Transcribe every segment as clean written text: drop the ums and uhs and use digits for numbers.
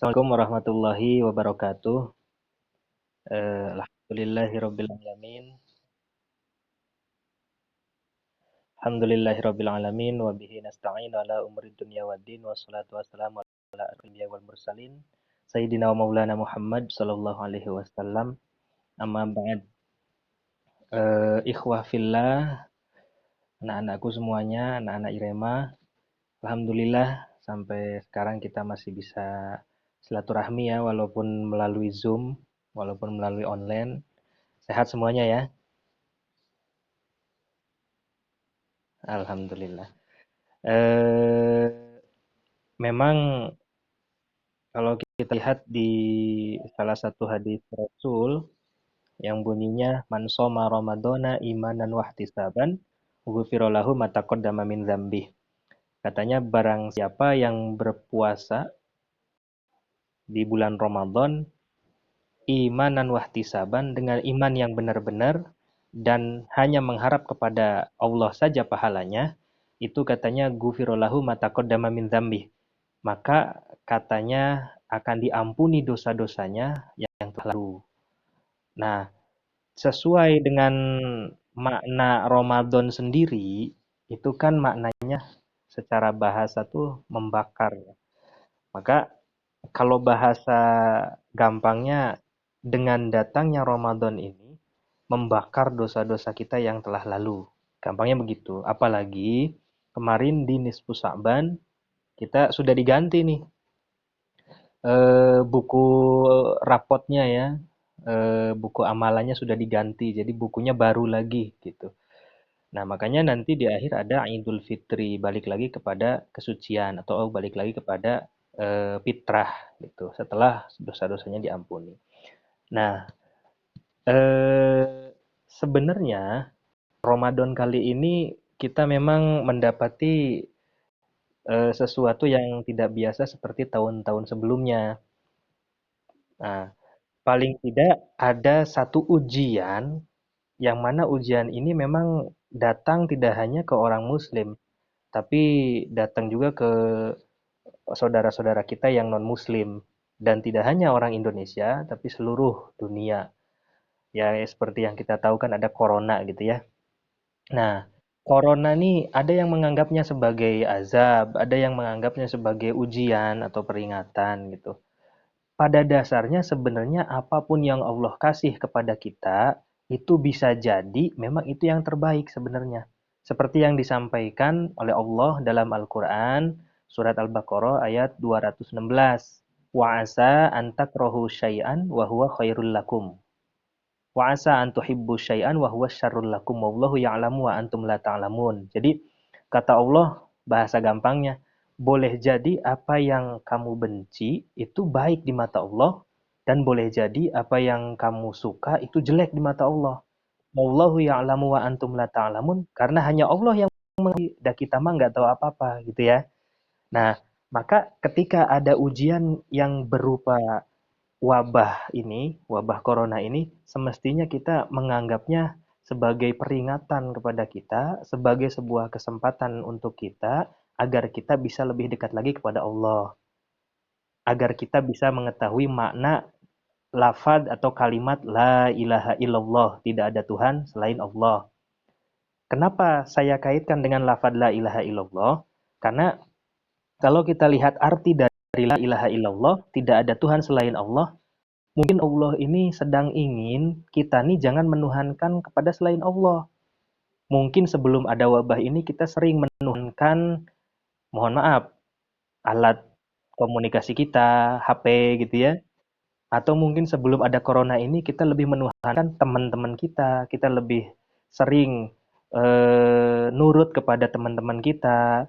Assalamualaikum warahmatullahi wabarakatuh. Alhamdulillahirabbil alamin. Alhamdulillahirabbil alamin wa bihi nasta'in ala umuri dunya waddin wassalatu wassalamu ala anbiya wal mursalin sayyidina wa maulana Muhammad sallallahu alaihi wasallam. Amma ba'd. Ikhwah fillah, anak-anakku semuanya, anak-anak Irema, alhamdulillah sampai sekarang kita masih bisa silaturahmi ya walaupun melalui Zoom, walaupun melalui online. Sehat semuanya ya. Alhamdulillah. Eh, Memang kalau kita lihat di salah satu hadis Rasul yang bunyinya man shoma ramadhana imanan wahtisaban ghufira lahu ma taqaddama min dzambih. Katanya barang siapa yang berpuasa di bulan Ramadan imanan wahtisaban dengan iman yang benar-benar dan hanya mengharap kepada Allah saja pahalanya, itu katanya ghufira lahu ma taqaddama min dzambih. Maka katanya akan diampuni dosa-dosanya yang telah lalu. Nah, sesuai dengan makna Ramadan sendiri, itu kan maknanya secara bahasa tuh membakar. Maka kalau bahasa gampangnya, dengan datangnya Ramadan ini, membakar dosa-dosa kita yang telah lalu. Gampangnya begitu. Apalagi kemarin di Nisfu Sa'ban, kita sudah diganti nih buku rapotnya ya, buku amalannya sudah diganti, jadi bukunya baru lagi gitu. Nah, makanya nanti di akhir ada Idul Fitri, balik lagi kepada kesucian atau balik lagi kepada fitrah gitu, setelah dosa-dosanya diampuni. Nah, sebenarnya Ramadan kali ini kita memang mendapati sesuatu yang tidak biasa seperti tahun-tahun sebelumnya. Nah, paling tidak ada satu ujian, yang mana ujian ini memang datang tidak hanya ke orang Muslim, tapi datang juga ke saudara-saudara kita yang non-Muslim. Dan tidak hanya orang Indonesia, tapi seluruh dunia. Ya, seperti yang kita tahu kan ada corona gitu ya. Nah, corona nih ada yang menganggapnya sebagai azab, ada yang menganggapnya sebagai ujian atau peringatan gitu. Pada dasarnya sebenarnya apapun yang Allah kasih kepada kita, itu bisa jadi memang itu yang terbaik sebenarnya. Seperti yang disampaikan oleh Allah dalam Al-Quran, surat Al-Baqarah ayat 216. Wa'asa antakrohu syai'an wa huwa khairul lakum. Wa'asa antuhibbu syai'an wa huwa syarrul lakum. Wallahu ya'lamu wa antum la ta'lamun. Jadi, kata Allah, bahasa gampangnya, boleh jadi apa yang kamu benci itu baik di mata Allah, dan boleh jadi apa yang kamu suka itu jelek di mata Allah. Wallahu ya'lamu wa antum la ta'lamun, karena hanya Allah yang mengerti, dan kita mah nggak tahu apa-apa gitu ya. Nah, maka ketika ada ujian yang berupa wabah ini, wabah corona ini, semestinya kita menganggapnya sebagai peringatan kepada kita, sebagai sebuah kesempatan untuk kita, agar kita bisa lebih dekat lagi kepada Allah. Agar kita bisa mengetahui makna lafaz atau kalimat La ilaha illallah, tidak ada Tuhan selain Allah. Kenapa saya kaitkan dengan lafaz La ilaha illallah? Karena kalau kita lihat arti dari La ilaha illallah, tidak ada Tuhan selain Allah, mungkin Allah ini sedang ingin kita nih jangan menuhankan kepada selain Allah. Mungkin sebelum ada wabah ini kita sering menuhankan, mohon maaf, alat komunikasi kita, HP gitu ya. Atau mungkin sebelum ada corona ini kita lebih menuhankan teman-teman kita. Kita lebih sering nurut kepada teman-teman kita.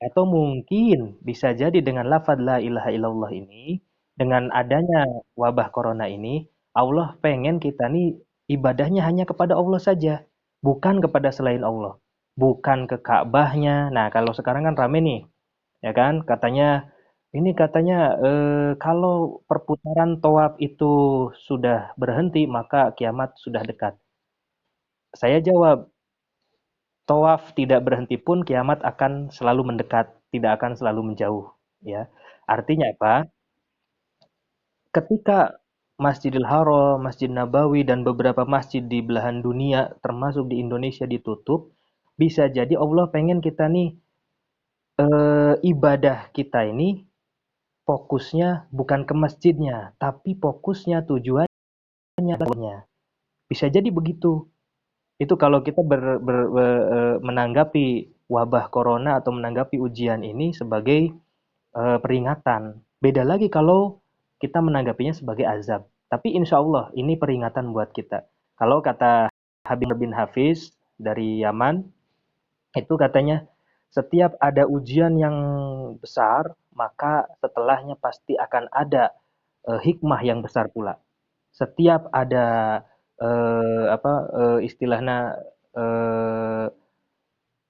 Atau mungkin bisa jadi dengan lafaz la ilaha illallah ini, dengan adanya wabah corona ini, Allah pengen kita nih ibadahnya hanya kepada Allah saja, bukan kepada selain Allah, bukan ke Ka'bahnya. Nah, kalau sekarang kan rame nih, ya kan? Katanya kalau perputaran tawaf itu sudah berhenti, maka kiamat sudah dekat. Saya jawab, tawaf tidak berhenti pun kiamat akan selalu mendekat, tidak akan selalu menjauh. Ya, artinya apa? Ketika Masjidil Haram, Masjid Nabawi, dan beberapa masjid di belahan dunia, termasuk di Indonesia ditutup, bisa jadi Allah pengen kita nih, ibadah kita ini fokusnya bukan ke masjidnya, tapi fokusnya tujuannya. Bisa jadi begitu. Itu kalau kita menanggapi wabah corona atau menanggapi ujian ini sebagai peringatan. Beda lagi kalau kita menanggapinya sebagai azab. Tapi insya Allah ini peringatan buat kita. Kalau kata Habib bin Hafiz dari Yaman, itu katanya setiap ada ujian yang besar, maka setelahnya pasti akan ada hikmah yang besar pula. Setiap ada istilahnya eh,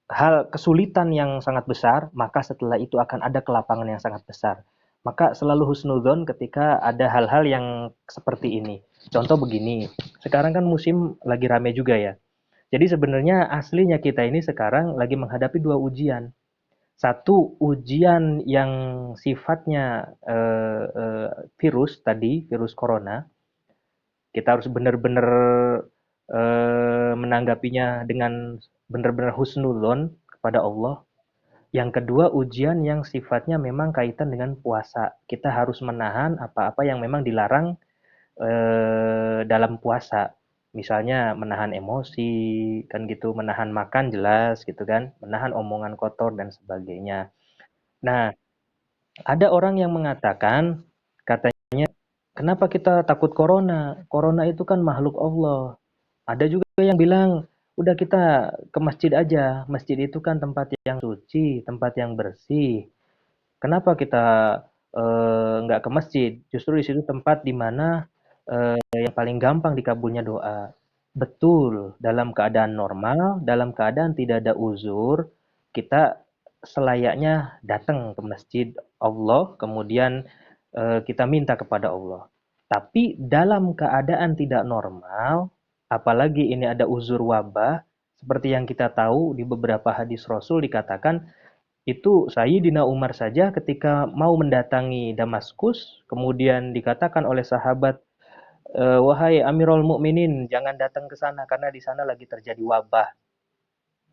hal kesulitan yang sangat besar, maka setelah itu akan ada kelapangan yang sangat besar. Maka selalu husnudzon ketika ada hal-hal yang seperti ini. Contoh begini, sekarang kan musim lagi rame juga ya. Jadi sebenarnya aslinya kita ini sekarang lagi menghadapi dua ujian. Satu ujian yang sifatnya virus tadi, virus corona. Kita harus benar-benar menanggapinya dengan benar-benar husnudzon kepada Allah. Yang kedua, ujian yang sifatnya memang kaitan dengan puasa. Kita harus menahan apa-apa yang memang dilarang dalam puasa. Misalnya menahan emosi, kan gitu, menahan makan jelas gitu kan, menahan omongan kotor dan sebagainya. Nah, ada orang yang mengatakan, katanya, kenapa kita takut corona? Corona itu kan makhluk Allah. Ada juga yang bilang, udah kita ke masjid aja. Masjid itu kan tempat yang suci, tempat yang bersih. Kenapa kita nggak ke masjid? Justru di situ tempat di mana yang paling gampang dikabulnya doa. Betul, dalam keadaan normal, dalam keadaan tidak ada uzur, kita selayaknya datang ke masjid Allah, kemudian kita minta kepada Allah. Tapi dalam keadaan tidak normal, apalagi ini ada uzur wabah, seperti yang kita tahu di beberapa hadis Rasul dikatakan, itu Sayyidina Umar saja ketika mau mendatangi Damaskus, kemudian dikatakan oleh sahabat, wahai Amirul Mukminin, jangan datang ke sana karena di sana lagi terjadi wabah,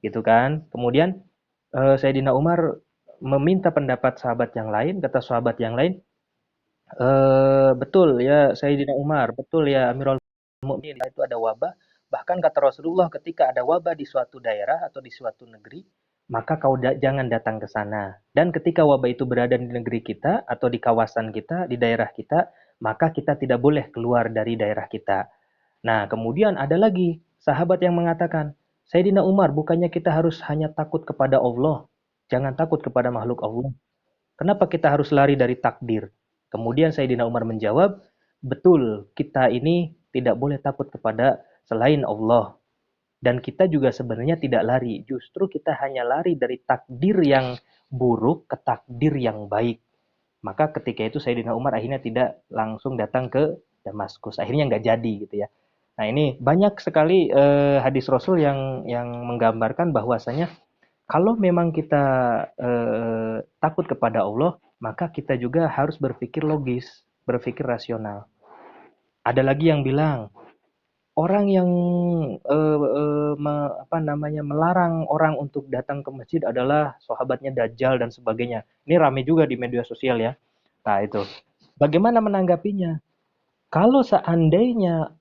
gitu kan. Kemudian Sayyidina Umar meminta pendapat sahabat yang lain, kata sahabat yang lain, betul ya Sayyidina Umar, betul ya Amirul Mukminin, itu ada wabah. Bahkan kata Rasulullah, ketika ada wabah di suatu daerah atau di suatu negeri, maka kau jangan datang ke sana. Dan ketika wabah itu berada di negeri kita atau di kawasan kita, di daerah kita, maka kita tidak boleh keluar dari daerah kita. Nah, kemudian ada lagi sahabat yang mengatakan, Sayyidina Umar, bukannya kita harus hanya takut kepada Allah, jangan takut kepada makhluk Allah. Kenapa kita harus lari dari takdir? Kemudian Sayyidina Umar menjawab, betul, kita ini tidak boleh takut kepada selain Allah. Dan kita juga sebenarnya tidak lari, justru kita hanya lari dari takdir yang buruk ke takdir yang baik. Maka ketika itu Sayyidina Umar akhirnya tidak langsung datang ke Damaskus. Akhirnya nggak jadi gitu ya. Nah ini banyak sekali hadis Rasul yang menggambarkan bahwasanya kalau memang kita takut kepada Allah, maka kita juga harus berpikir logis, berpikir rasional. Ada lagi yang bilang, orang yang melarang orang untuk datang ke masjid adalah sahabatnya Dajjal dan sebagainya. Ini rame juga di media sosial ya. Nah itu, bagaimana menanggapinya? Kalau seandainya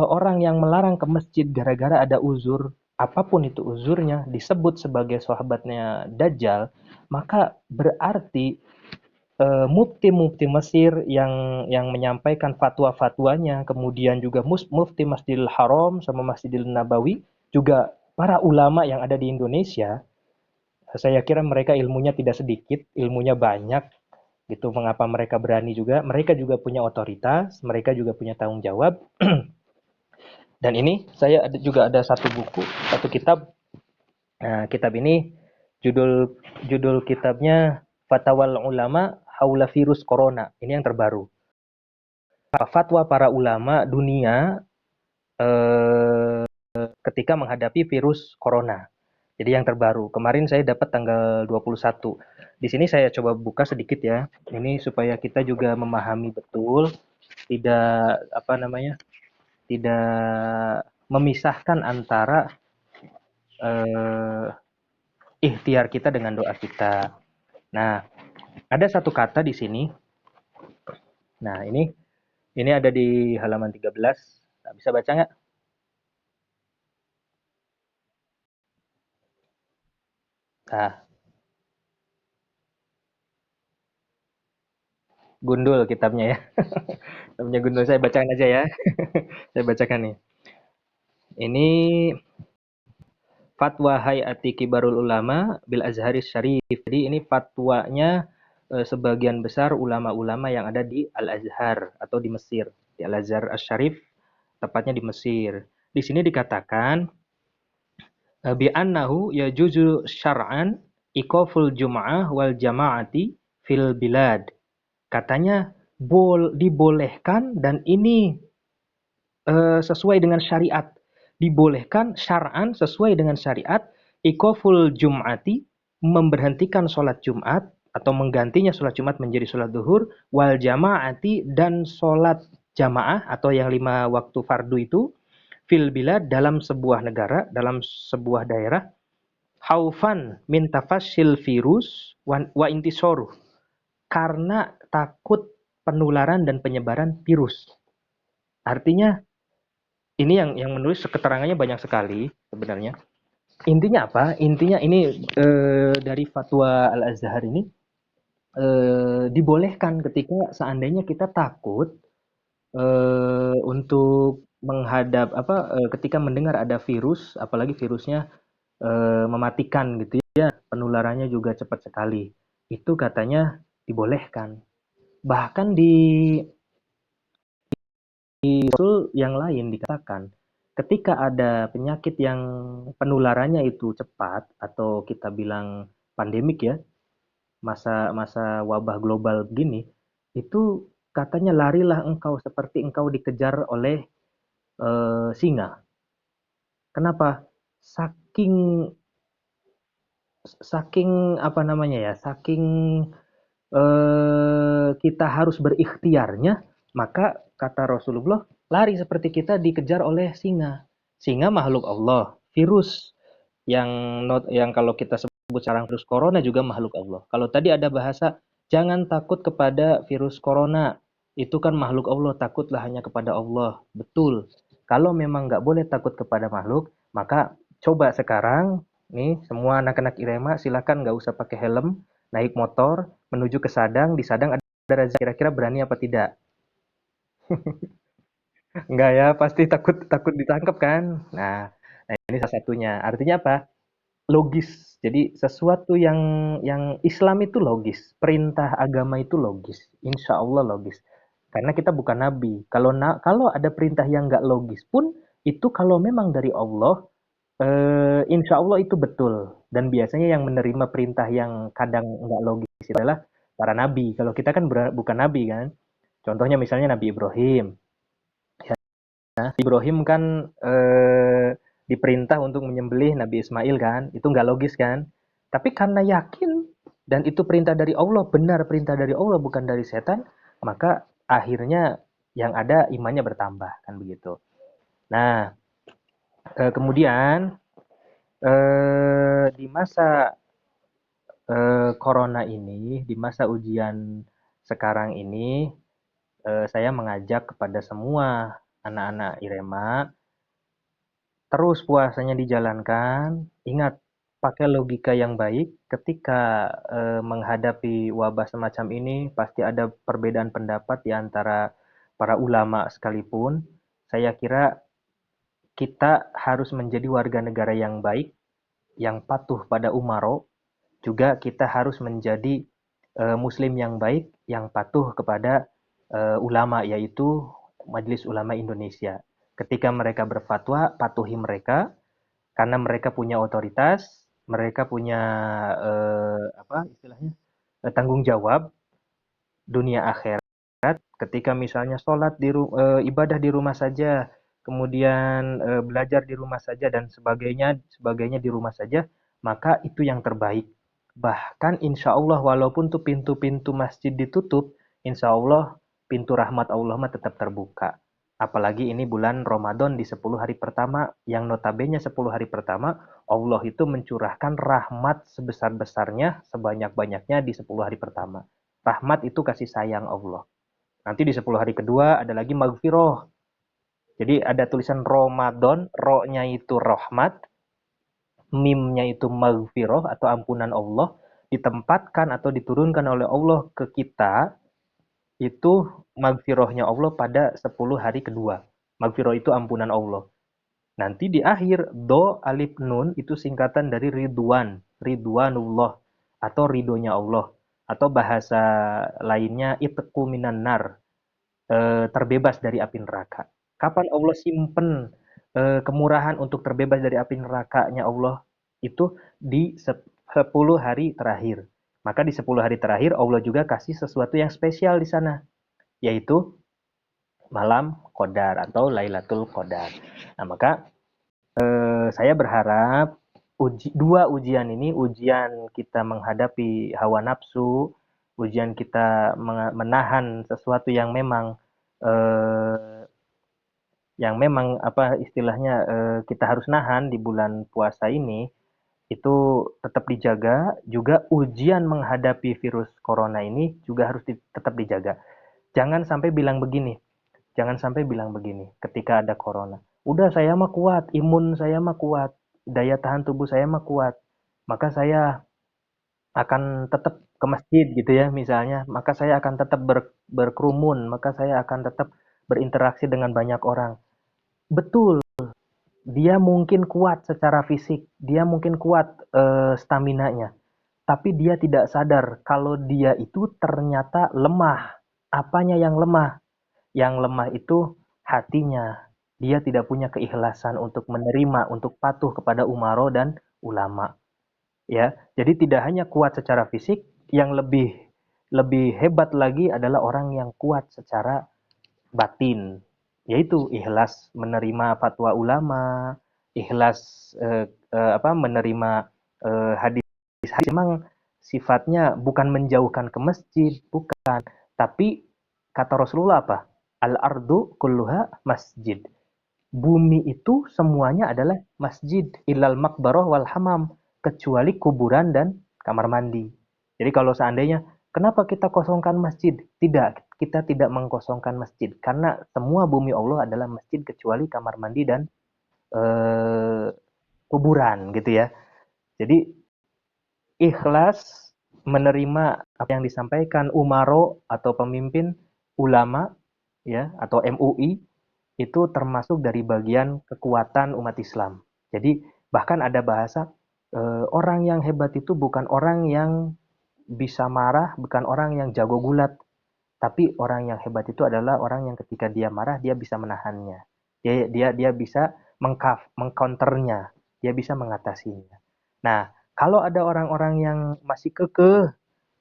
orang yang melarang ke masjid gara-gara ada uzur, apapun itu uzurnya, disebut sebagai sahabatnya Dajjal, maka berarti mufti-mufti Mesir yang menyampaikan fatwa-fatwanya, kemudian juga mufti Masjidil Haram sama Masjidil Nabawi, juga para ulama yang ada di Indonesia, saya kira mereka ilmunya tidak sedikit, ilmunya banyak, gitu. Mengapa mereka berani juga? Mereka juga punya otoritas, mereka juga punya tanggung jawab. Dan ini saya juga ada satu buku, satu kitab. Nah, kitab ini judul judul kitabnya Fatawal Ulama Haula Virus Corona. Ini yang terbaru. Fatwa para ulama dunia ketika menghadapi virus corona. Jadi yang terbaru. Kemarin saya dapat tanggal 21. Di sini saya coba buka sedikit ya. Ini supaya kita juga memahami betul. tidak apa namanya, tidak memisahkan antara eh, ikhtiar kita dengan doa kita. Nah, ada satu kata di sini. Nah, ini ada di halaman 13. Nah, bisa baca nggak? Nah, gundul kitabnya ya. Kitabnya gundul. Saya bacakan aja ya. Saya bacakan nih. Ini Fatwa Hayati Kibarul Ulama bil Azharis Syarif. Jadi ini fatwanya sebagian besar ulama-ulama yang ada di Al-Azhar atau di Mesir. Di Al-Azhar Asy-Syarif, tepatnya di Mesir. Di sini dikatakan bi annahu yajuzu syar'an iqaful jum'ah wal jama'ati fil bilad. Katanya dibolehkan dan ini sesuai dengan syariat. Dibolehkan syar'an sesuai dengan syariat iqaful jum'ati memberhentikan sholat Jumat atau menggantinya sholat Jumat menjadi sholat duhur wal jama'ati dan sholat jamaah atau yang 5 waktu fardu itu fil bilad dalam sebuah negara, dalam sebuah daerah haufan min tafashil virus wa intisoruh karena takut penularan dan penyebaran virus. Artinya ini yang menulis keterangannya banyak sekali sebenarnya. Intinya apa? Intinya ini dari fatwa Al-Azhar ini dibolehkan ketika seandainya kita takut untuk menghadap apa ketika mendengar ada virus, apalagi virusnya mematikan gitu ya, penularannya juga cepat sekali. Itu katanya dibolehkan. Bahkan di usul yang lain dikatakan, ketika ada penyakit yang penularannya itu cepat atau kita bilang pandemik ya, masa-masa wabah global begini, itu katanya larilah engkau seperti engkau dikejar oleh singa. Kenapa? Saking saking apa namanya ya, saking kita harus berikhtiarnya, maka kata Rasulullah, lari seperti kita dikejar oleh singa. Singa makhluk Allah, virus yang yang kalau kita sebut sekarang virus corona juga makhluk Allah. Kalau tadi ada bahasa jangan takut kepada virus corona, itu kan makhluk Allah, takutlah hanya kepada Allah. Betul. Kalau memang nggak boleh takut kepada makhluk, maka coba sekarang nih semua anak-anak Irema silakan nggak usah pakai helm, naik motor menuju ke Sadang, di Sadang ada razia, kira-kira berani apa tidak? Enggak ya, pasti takut takut ditangkap kan. Nah, ini salah satunya. Artinya apa? Logis. Jadi sesuatu yang Islam itu logis, perintah agama itu logis, insya Allah logis. Karena kita bukan nabi. Kalau ada perintah yang nggak logis pun itu kalau memang dari Allah, insya Allah itu betul. Dan biasanya yang menerima perintah yang kadang nggak logis itu adalah para nabi. Kalau kita kan bukan nabi kan. Contohnya misalnya Nabi Ibrahim. Ibrahim kan diperintah untuk menyembelih Nabi Ismail kan, itu nggak logis kan? Tapi karena yakin dan itu perintah dari Allah, benar perintah dari Allah bukan dari setan, maka akhirnya yang ada imannya bertambah kan begitu. Nah, kemudian di masa corona ini, di masa ujian sekarang ini, saya mengajak kepada semua anak-anak Irema terus puasanya dijalankan, ingat pakai logika yang baik ketika menghadapi wabah semacam ini pasti ada perbedaan pendapat di antara para ulama sekalipun. Saya kira kita harus menjadi warga negara yang baik, yang patuh pada umaro, juga kita harus menjadi muslim yang baik, yang patuh kepada ulama yaitu Majelis Ulama Indonesia. Ketika mereka berfatwa, patuhi mereka karena mereka punya otoritas, mereka punya apa istilahnya tanggung jawab dunia akhirat. Ketika misalnya sholat ibadah di rumah saja, kemudian belajar di rumah saja dan sebagainya di rumah saja, maka itu yang terbaik. Bahkan insya Allah walaupun tuh pintu-pintu masjid ditutup, insya Allah pintu rahmat Allah mah tetap terbuka. Apalagi ini bulan Ramadan di 10 hari pertama, yang notabene 10 hari pertama, Allah itu mencurahkan rahmat sebesar-besarnya, sebanyak-banyaknya di 10 hari pertama. Rahmat itu kasih sayang Allah. Nanti di 10 hari kedua ada lagi maghfirah. Jadi ada tulisan Ramadan, ro-nya itu rahmat, mimnya itu maghfirah atau ampunan Allah, ditempatkan atau diturunkan oleh Allah ke kita itu maghfirahnya Allah pada 10 hari kedua. Maghfirah itu ampunan Allah. Nanti di akhir do alif nun itu singkatan dari ridwan, ridwanullah atau ridhonya Allah, atau bahasa lainnya itqu minan nar, terbebas dari api neraka. Kapan Allah simpen kemurahan untuk terbebas dari api nerakanya Allah? Itu di 10 hari terakhir. Maka di 10 hari terakhir Allah juga kasih sesuatu yang spesial di sana, yaitu malam Qadar atau Lailatul Qadar. Nah, maka saya berharap dua ujian ini, ujian kita menghadapi hawa nafsu, ujian kita menahan sesuatu eh, yang memang apa istilahnya kita harus nahan di bulan puasa ini, itu tetap dijaga. Juga ujian menghadapi virus corona ini juga harus tetap dijaga. Jangan sampai bilang begini, jangan sampai bilang begini ketika ada corona. Udah saya mah kuat, imun saya mah kuat, daya tahan tubuh saya mah kuat. Maka saya akan tetap ke masjid gitu ya misalnya. Maka saya akan tetap berkerumun, maka saya akan tetap berinteraksi dengan banyak orang. Betul, dia mungkin kuat secara fisik, dia mungkin kuat stamina-nya, tapi dia tidak sadar kalau dia itu ternyata lemah. Apanya yang lemah? Yang lemah itu hatinya. Dia tidak punya keikhlasan untuk menerima, untuk patuh kepada umaro dan ulama. Ya, jadi tidak hanya kuat secara fisik, yang lebih lebih hebat lagi adalah orang yang kuat secara batin, yaitu ikhlas menerima fatwa ulama, ikhlas menerima hadis. Memang sifatnya bukan menjauhkan ke masjid, bukan, tapi kata Rasulullah apa? Al-ardu kulluha masjid. Bumi itu semuanya adalah masjid, ilal makbaroh wal hamam, kecuali kuburan dan kamar mandi. Jadi kalau seandainya, kenapa kita kosongkan masjid? Tidak, kita tidak mengkosongkan masjid, karena semua bumi Allah adalah masjid kecuali kamar mandi dan eh, kuburan gitu ya. Jadi ikhlas menerima apa yang disampaikan umaro atau pemimpin ulama ya atau MUI, itu termasuk dari bagian kekuatan umat Islam. Jadi bahkan ada bahasa orang yang hebat itu bukan orang yang bisa marah, bukan orang yang jago gulat, tapi orang yang hebat itu adalah orang yang ketika dia marah dia bisa menahannya. Dia bisa mengcounternya, dia bisa mengatasinya. Nah, kalau ada orang-orang yang masih kekeh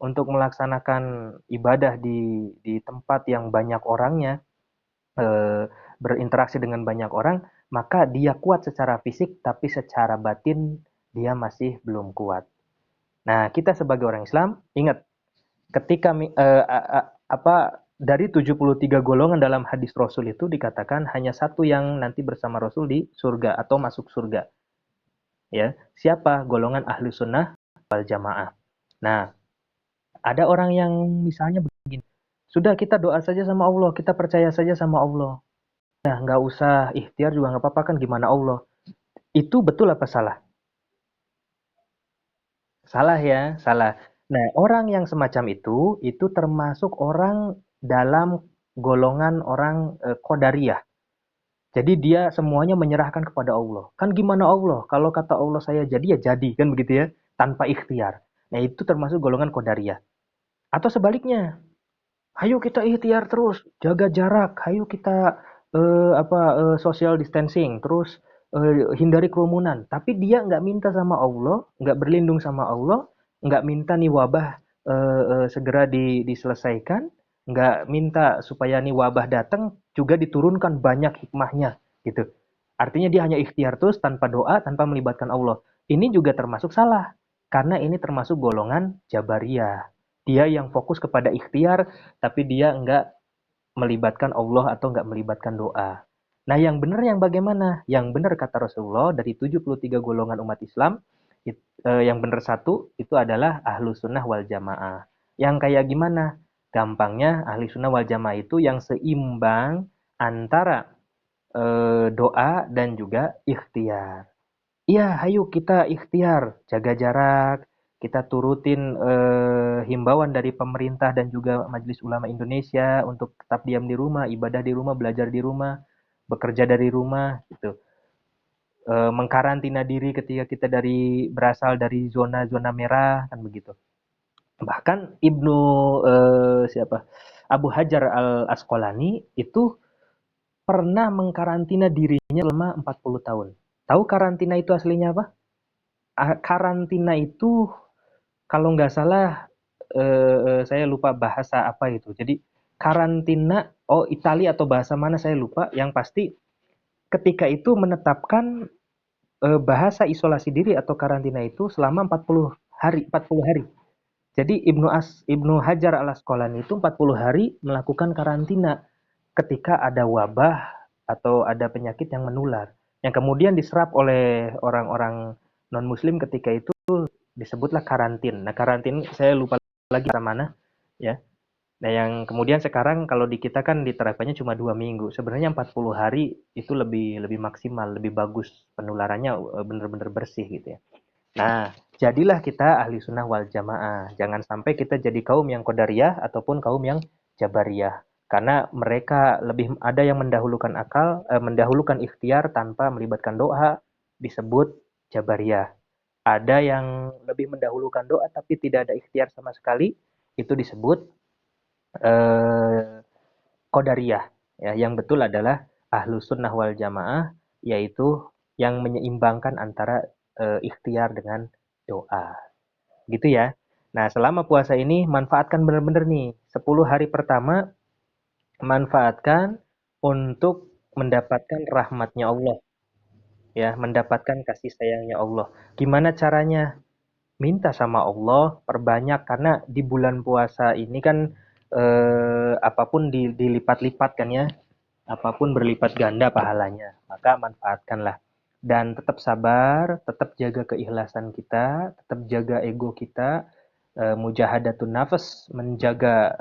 untuk melaksanakan ibadah di tempat yang banyak orangnya, berinteraksi dengan banyak orang, maka dia kuat secara fisik, tapi secara batin dia masih belum kuat. Nah, kita sebagai orang Islam, ingat, ketika dari 73 golongan dalam hadis Rasul itu dikatakan hanya satu yang nanti bersama Rasul di surga atau masuk surga. Ya, siapa? Golongan ahli sunnah wal jamaah. Nah, ada orang yang misalnya begini, sudah kita doa saja sama Allah, kita percaya saja sama Allah. Nah, nggak usah ikhtiar juga nggak apa-apa kan gimana Allah. Itu betul apa salah? Salah ya, salah. Nah, orang yang semacam itu termasuk orang dalam golongan orang Qadariyah. Jadi dia semuanya menyerahkan kepada Allah. Kan gimana Allah? Kalau kata Allah saya jadi ya jadi, kan begitu ya, tanpa ikhtiar. Nah, itu termasuk golongan Qadariyah. Atau sebaliknya, ayo kita ikhtiar terus, jaga jarak, ayo kita social distancing, terus hindari kerumunan. Tapi dia nggak minta sama Allah, nggak berlindung sama Allah, nggak minta nih wabah segera diselesaikan, nggak minta supaya nih wabah datang juga diturunkan banyak hikmahnya, gitu. Artinya dia hanya ikhtiar terus tanpa doa, tanpa melibatkan Allah. Ini juga termasuk salah, karena ini termasuk golongan Jabariyah. Dia yang fokus kepada ikhtiar, tapi dia enggak melibatkan Allah atau nggak melibatkan doa. Nah, yang benar yang bagaimana? Yang benar kata Rasulullah dari 73 golongan umat Islam, yang benar satu itu adalah ahlu sunnah wal jamaah. Yang kayak gimana? Gampangnya ahli sunnah wal jamaah itu yang seimbang antara doa dan juga ikhtiar. Iya, ayo kita ikhtiar, jaga jarak, kita turutin himbauan dari pemerintah dan juga Majelis Ulama Indonesia untuk tetap diam di rumah, ibadah di rumah, belajar di rumah, bekerja dari rumah, gitu. Mengkarantina diri ketika kita berasal dari zona-zona merah, kan begitu. Bahkan Ibnu siapa? Abu Hajar Al Asqalani itu pernah mengkarantina dirinya selama 40 tahun. Tahu karantina itu aslinya apa? Karantina itu kalau nggak salah saya lupa bahasa apa itu. Jadi karantina, oh Italia atau bahasa mana saya lupa. Yang pasti ketika itu menetapkan bahasa isolasi diri atau karantina itu selama 40 hari, 40 hari. Jadi Ibnu Hajar al Asqalani itu 40 hari melakukan karantina ketika ada wabah atau ada penyakit yang menular yang kemudian diserap oleh orang-orang non muslim ketika itu disebutlah karantin. Nah, karantin saya lupa lagi mana ya. Nah, yang kemudian sekarang kalau di kita kan diterapkannya cuma 2 minggu. Sebenarnya 40 hari itu lebih lebih maksimal, lebih bagus penularannya benar-benar bersih gitu ya. Nah, jadilah kita ahli sunnah wal jamaah. Jangan sampai kita jadi kaum yang qadariyah ataupun kaum yang jabariyah. Karena mereka lebih ada yang mendahulukan akal, mendahulukan ikhtiar tanpa melibatkan doa, disebut jabariyah. Ada yang lebih mendahulukan doa tapi tidak ada ikhtiar sama sekali, itu disebut qadariyah. Ya, yang betul adalah ahlu sunnah wal jamaah, yaitu yang menyeimbangkan antara ikhtiar dengan doa. Gitu ya. Nah, selama puasa ini manfaatkan benar-benar nih. 10 hari pertama manfaatkan untuk mendapatkan rahmatnya Allah. Ya, mendapatkan kasih sayangnya Allah. Gimana caranya? Minta sama Allah perbanyak karena di bulan puasa ini kan apapun dilipat-lipat kan ya. Apapun berlipat ganda pahalanya. Maka manfaatkanlah. Dan tetap sabar, tetap jaga keikhlasan kita, tetap jaga ego kita, mujahadatun nafas, menjaga,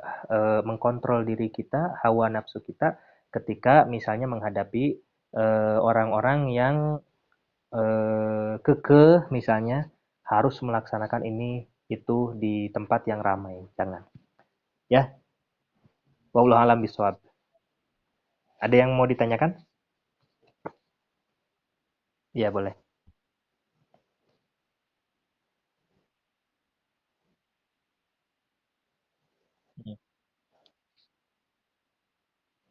mengkontrol diri kita, hawa nafsu kita, ketika misalnya menghadapi orang-orang yang kekeh misalnya harus melaksanakan ini itu di tempat yang ramai. Jangan. Ya, wallahu alam bisawab. Ada yang mau ditanyakan? Iya, boleh. Hmm.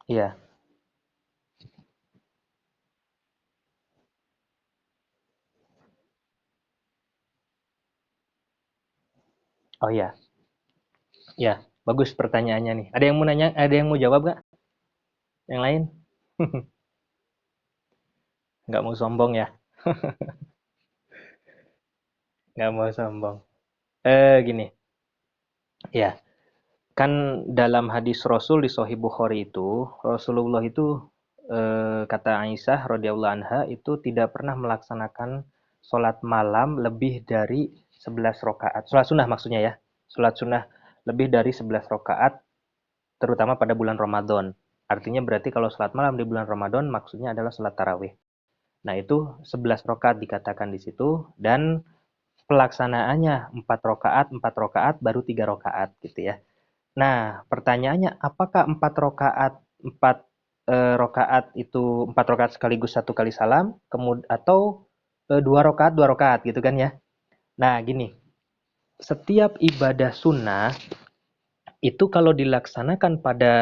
Iya. Oh iya. Ya, bagus pertanyaannya nih. Ada yang mau nanya, ada yang mau jawab nggak? Yang lain? Nggak mau sombong ya? Nggak mau sombong. Gini, ya, kan dalam hadis Rasul di Sahih Bukhari itu, Rasulullah itu kata Aisyah radhiyallahu anha itu tidak pernah melaksanakan sholat malam lebih dari 11 rakaat. Sholat sunnah maksudnya ya. Sholat sunnah lebih dari 11 rakaat terutama pada bulan Ramadan. Artinya berarti kalau sholat malam di bulan Ramadan maksudnya adalah sholat tarawih. Nah, itu 11 rakaat dikatakan di situ dan pelaksanaannya 4 rakaat, 4 rakaat baru 3 rakaat gitu ya. Nah, pertanyaannya apakah 4 rakaat 4 rakaat itu 4 rakaat sekaligus satu kali salam, kemudian atau 2 rakaat 2 rakaat gitu kan ya. Nah, gini, setiap ibadah sunnah itu kalau dilaksanakan pada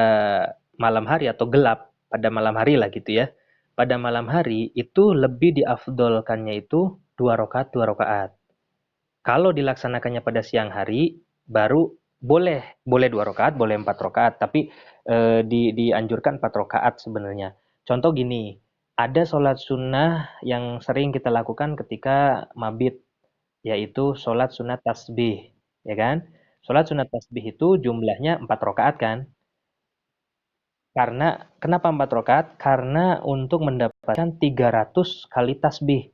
malam hari atau gelap, pada malam hari lah gitu ya. Pada malam hari itu lebih diafdolkannya itu 2 rakaat 2 rakaat. Kalau dilaksanakannya pada siang hari baru boleh 2 rakaat, boleh 4 rakaat, tapi dianjurkan 4 rakaat sebenarnya. Contoh gini, ada sholat sunnah yang sering kita lakukan ketika mabit, yaitu sholat sunat tasbih, ya kan? Sholat sunat tasbih itu jumlahnya 4 rakaat kan? Karena kenapa 4 rakaat? Karena untuk mendapatkan 300 kali tasbih.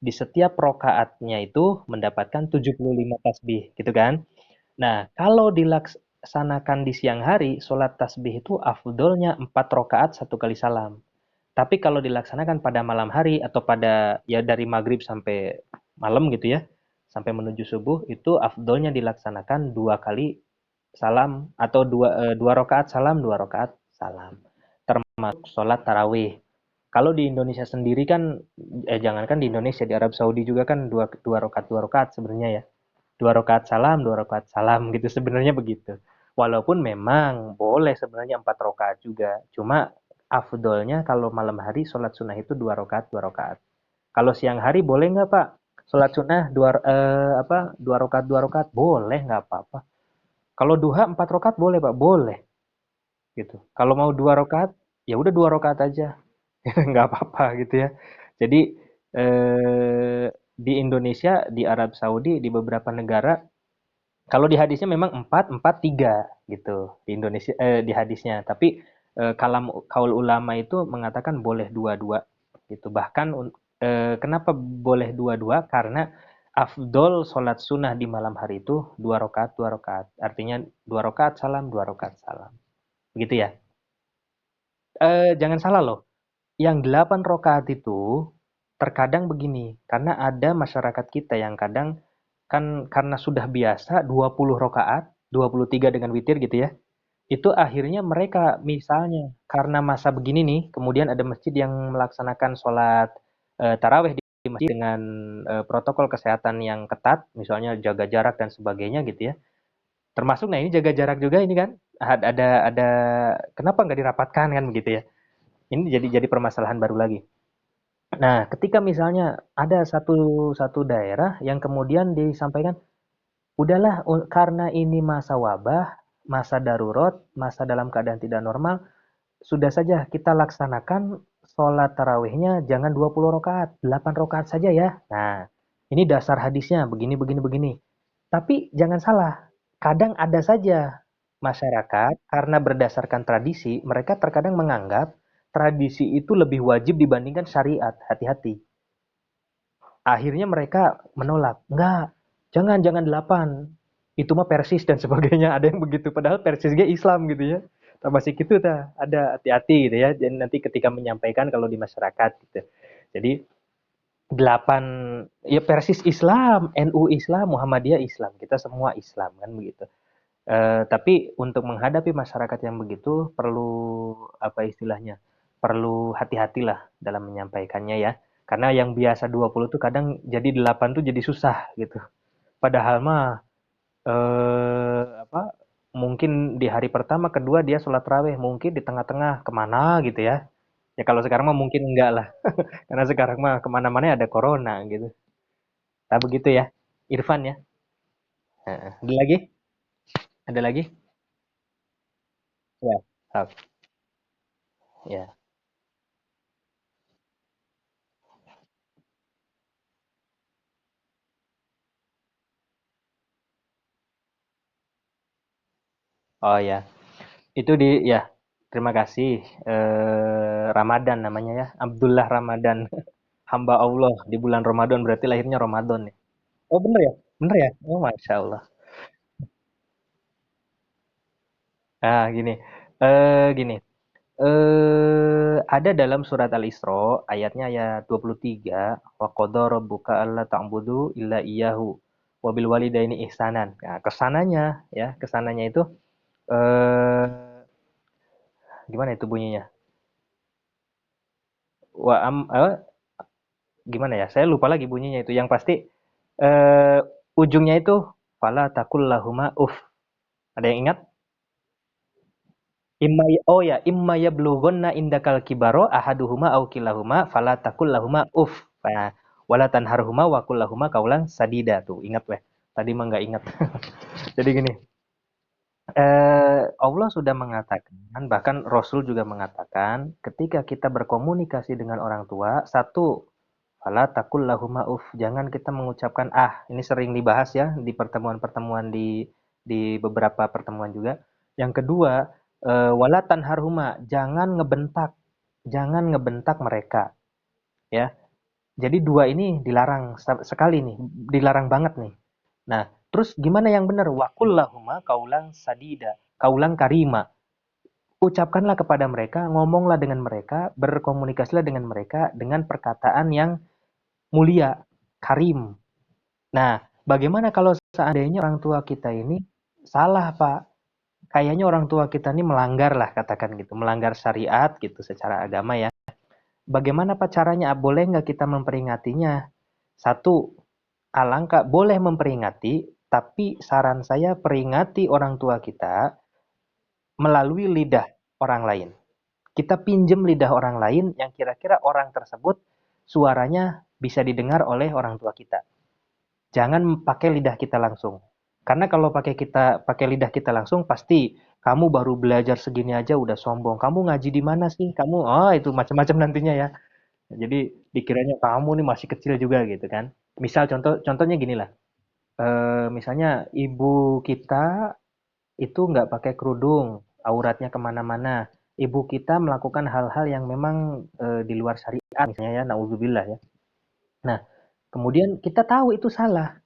Di setiap rokaatnya itu mendapatkan 75 tasbih, gitu kan? Nah, kalau dilaksanakan di siang hari, sholat tasbih itu afdolnya 4 rokaat 1 kali salam. Tapi kalau dilaksanakan pada malam hari atau pada ya dari maghrib sampai malam gitu ya, sampai menuju subuh itu afdolnya dilaksanakan 2 kali salam atau dua rakaat salam, 2 rakaat salam. Termasuk sholat tarawih. Kalau di Indonesia sendiri kan, jangankan di Indonesia, di Arab Saudi juga kan dua rakaat sebenarnya ya. 2 rakaat salam, 2 rakaat salam gitu sebenarnya begitu. Walaupun memang boleh sebenarnya 4 rakaat juga. Cuma afdolnya kalau malam hari sholat sunnah itu 2 rakaat, 2 rakaat. Kalau siang hari boleh nggak Pak? Sholat sunnah apa 2 rakaat, 2 rakaat boleh nggak apa-apa. Kalau duha 4 rakaat boleh Pak, boleh gitu. Kalau mau 2 rakaat, ya udah 2 rakaat aja, nggak apa-apa gitu ya. Jadi eh, di Indonesia, di Arab Saudi, di beberapa negara kalau di hadisnya memang 4 4 3 gitu di Indonesia di hadisnya. Tapi kalam kaul ulama itu mengatakan boleh dua-dua gitu. Bahkan kenapa boleh dua-dua? Karena afdol sholat sunnah di malam hari itu 2 rakaat 2 rakaat. Artinya 2 rakaat salam 2 rakaat salam. Begitu ya. Jangan salah loh. Yang 8 rakaat itu terkadang begini, karena ada masyarakat kita yang kadang kan karena sudah biasa 20 rakaat, 23 dengan witir gitu ya. Itu akhirnya mereka misalnya karena masa begini nih, kemudian ada masjid yang melaksanakan sholat taraweh di masjid dengan protokol kesehatan yang ketat, misalnya jaga jarak dan sebagainya gitu ya. Termasuk nah ini jaga jarak juga ini kan ada kenapa nggak dirapatkan kan begitu ya. Ini jadi permasalahan baru lagi. Nah, ketika misalnya ada satu satu daerah yang kemudian disampaikan, udahlah karena ini masa wabah, masa darurat, masa dalam keadaan tidak normal, sudah saja kita laksanakan sholat tarawihnya jangan 20 rakaat, 8 rakaat saja ya. Nah, ini dasar hadisnya begini begini begini. Tapi jangan salah, kadang ada saja masyarakat karena berdasarkan tradisi, mereka terkadang menganggap tradisi itu lebih wajib dibandingkan syariat. Hati-hati. Akhirnya mereka menolak. Enggak, jangan 8. Itu mah Persis dan sebagainya. Ada yang begitu. Padahal Persis ge Islam gitu ya. Masih gitu ada hati-hati gitu ya. Dan nanti ketika menyampaikan kalau di masyarakat gitu. Jadi 8 ya Persis Islam, NU Islam, Muhammadiyah Islam. Kita semua Islam kan begitu. Tapi untuk menghadapi masyarakat yang begitu perlu apa istilahnya? Perlu hati-hatilah dalam menyampaikannya ya. Karena yang biasa 20 tuh kadang jadi 8 tuh jadi susah gitu. Padahal mah apa mungkin di hari pertama, kedua dia sholat raweh, mungkin di tengah-tengah kemana gitu ya. Ya kalau sekarang mah mungkin enggak lah. Karena sekarang mah kemana-mana ada corona gitu. Tak begitu ya, Irfan ya. Ada lagi? Ada lagi? Ya. Oke. Ya. Oh ya. Itu ya, terima kasih. Ramadan namanya ya, Abdullah Ramadan. Hamba Allah di bulan Ramadan berarti lahirnya Ramadan ya. Oh bener ya? Bener ya? Oh Masya Allah. Nah gini, gini. Ada dalam surat Al-Isra ayatnya ayat 23, wa qadha rabbuka alla ta'budu illa iyyahu wa bil walidaini ihsanan. Nah, kesananya ya, kesananya itu eh gimana itu bunyinya? Wa am gimana ya? Saya lupa lagi bunyinya itu. Yang pasti eh ujungnya itu fala takul lahuma uff. Ada yang ingat? Oh ya, imma yablughanna indakal kibaro ahaduhuma aw kilahuma fala takul lahuma uff. Nah, wala tanharhuma wa qul lahuma qaulan sadida tuh. Ingat weh. Tadi mah nggak ingat. Jadi gini, Allah sudah mengatakan, bahkan Rasul juga mengatakan, ketika kita berkomunikasi dengan orang tua, satu, fala takul lahuma uff. Jangan kita mengucapkan ah. Ini sering dibahas ya di pertemuan-pertemuan di beberapa pertemuan juga. Yang kedua, Wala tanharhuma, jangan ngebentak mereka, ya. Jadi dua ini dilarang sekali nih, dilarang banget nih. Nah, terus gimana yang benar? Wakullahuma kaulang sadida, kaulang karima. Ucapkanlah kepada mereka, ngomonglah dengan mereka, berkomunikasilah dengan mereka dengan perkataan yang mulia, karim. Nah, bagaimana kalau seandainya orang tua kita ini salah, Pak? Kayaknya orang tua kita ini melanggar lah, katakan gitu, melanggar syariat gitu secara agama ya. Bagaimana Pak caranya? Boleh nggak kita memperingatinya? Satu, alangkah boleh memperingati, tapi saran saya peringati orang tua kita melalui lidah orang lain. Kita pinjem lidah orang lain yang kira-kira orang tersebut suaranya bisa didengar oleh orang tua kita. Jangan pakai lidah kita langsung. Karena kalau pakai lidah kita langsung pasti kamu baru belajar segini aja udah sombong. Kamu ngaji di mana sih? Kamu oh itu macam-macam nantinya ya. Jadi dikiranya kamu nih masih kecil juga gitu kan. Misal contohnya gini lah. Misalnya ibu kita itu nggak pakai kerudung, auratnya kemana-mana. Ibu kita melakukan hal-hal yang memang di luar syariat misalnya ya, naudzubillah ya. Nah, kemudian kita tahu itu salah.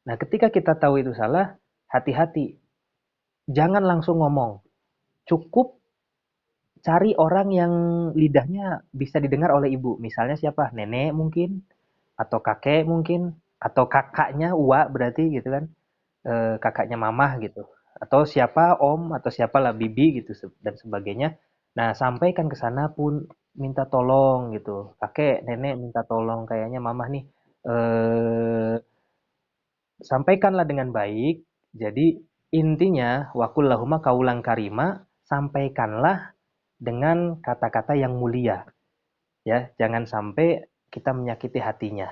Nah, ketika kita tahu itu salah, hati-hati. Jangan langsung ngomong. Cukup cari orang yang lidahnya bisa didengar oleh ibu. Misalnya siapa? Nenek mungkin, atau kakek mungkin, atau kakaknya, uwa berarti gitu kan. Kakaknya mamah gitu. Atau siapa om, atau siapalah bibi gitu dan sebagainya. Nah, sampaikan ke sana pun minta tolong gitu. Kakek, nenek minta tolong kayaknya mamah nih eh sampaikanlah dengan baik. Jadi intinya wakullahuma kaulang karima, sampaikanlah dengan kata-kata yang mulia ya. Jangan sampai kita menyakiti hatinya.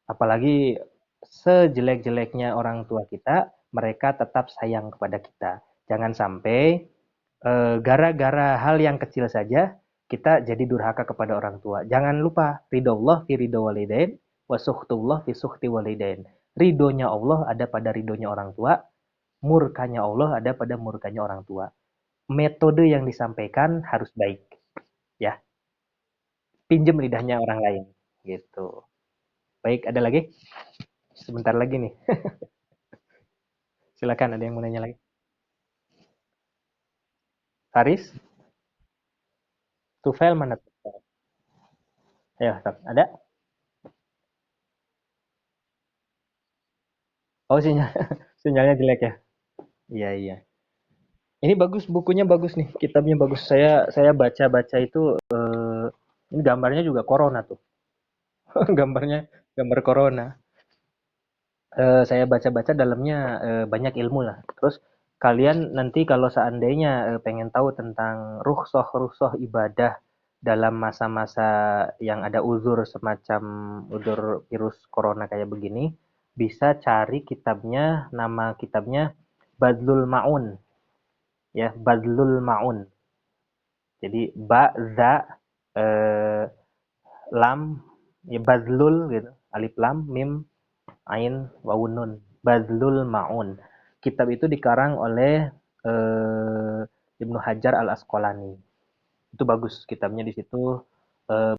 Apalagi sejelek-jeleknya orang tua kita, mereka tetap sayang kepada kita. Jangan sampai gara-gara hal yang kecil saja kita jadi durhaka kepada orang tua. Jangan lupa ridho Allah fi ridho walidain wa sukhtullah fi sukhti walidain. Ridhonya Allah ada pada ridhonya orang tua, murkanya Allah ada pada murkanya orang tua. Metode yang disampaikan harus baik, ya. Pinjam lidahnya orang lain, gitu. Baik, ada lagi? Sebentar lagi nih. Silakan, ada yang mau nanya lagi? Faris, Tufel mana? Ayo, Tok. Ada? Oh, sinyalnya jelek ya? Iya, iya. Ini bagus, bukunya bagus nih, kitabnya bagus. Saya baca-baca itu, ini gambarnya juga corona tuh. Gambarnya gambar corona. Saya baca-baca dalamnya banyak ilmu lah. Terus kalian nanti kalau seandainya pengen tahu tentang rukhsah-rukhsah ibadah dalam masa-masa yang ada uzur semacam uzur virus corona kayak begini, bisa cari kitabnya, nama kitabnya Badlul Maun, ya Badlul Maun. Jadi ba za eh, lam ya Badlul gitu, alif lam mim Ain Wawunun Badlul Maun. Kitab itu dikarang oleh Ibnu Hajar Al Asqalani. Itu bagus kitabnya di situ